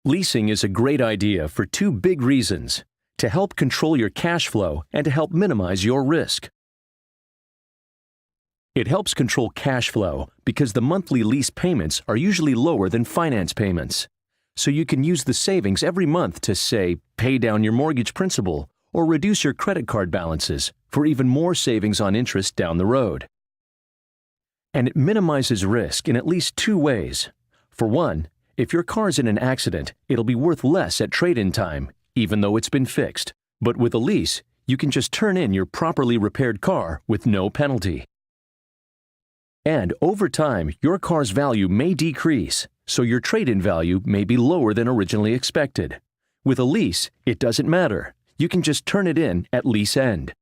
Leasing is a great idea for two big reasons: to help control your cash flow and to help minimize your risk. It helps control cash flow because the monthly lease payments are usually lower than finance payments. So you can use the savings every month to, say, pay down your mortgage principal or reduce your credit card balances for even more savings on interest down the road. And it minimizes risk in at least two ways. For one, if your car's in an accident, it'll be worth less at trade-in time, even though it's been fixed. But with a lease, you can just turn in your properly repaired car with no penalty. And over time, your car's value may decrease, so your trade-in value may be lower than originally expected. With a lease, it doesn't matter. You can just turn it in at lease end.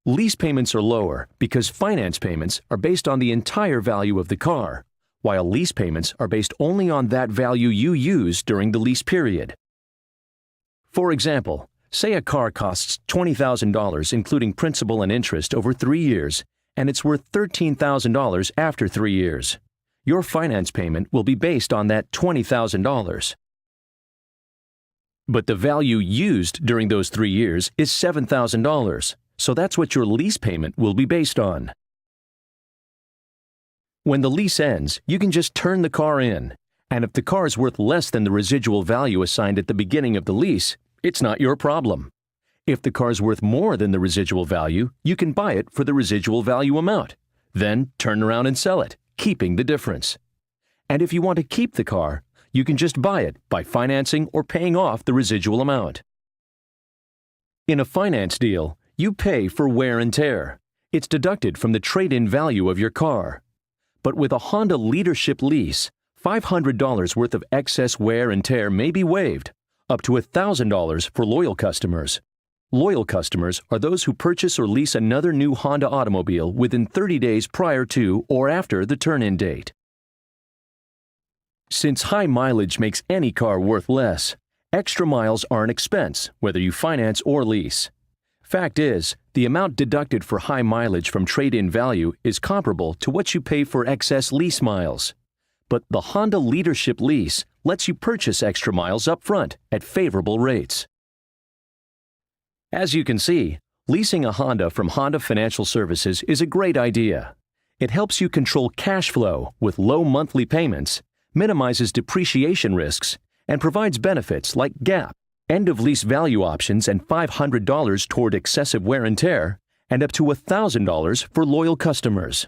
Lease payments are lower because finance payments are based on the entire value of the car, while lease payments are based only on that value you used during the lease period. For example, say a car costs $20,000 including principal and interest over 3 years, and it's worth $13,000 after 3 years. Your finance payment will be based on that $20,000. But the value used during those 3 years is $7,000, so that's what your lease payment will be based on. When the lease ends, you can just turn the car in, and if the car is worth less than the residual value assigned at the beginning of the lease, it's not your problem. If the car is worth more than the residual value, you can buy it for the residual value amount, then turn around and sell it, keeping the difference. And if you want to keep the car, you can just buy it by financing or paying off the residual amount. In a finance deal, you pay for wear and tear. It's deducted from the trade-in value of your car. But with a Honda Leadership lease, $500 worth of excess wear and tear may be waived, up to $1,000 for loyal customers. Loyal customers are those who purchase or lease another new Honda automobile within 30 days prior to or after the turn-in date. Since high mileage makes any car worth less, extra miles are an expense, whether you finance or lease. Fact is, the amount deducted for high mileage from trade-in value is comparable to what you pay for excess lease miles. But the Honda Leadership lease lets you purchase extra miles up front at favorable rates. As you can see, leasing a Honda from Honda Financial Services is a great idea. It helps you control cash flow with low monthly payments, minimizes depreciation risks, and provides benefits like GAP, end-of-lease value options, and $500 toward excessive wear and tear, and up to $1,000 for loyal customers.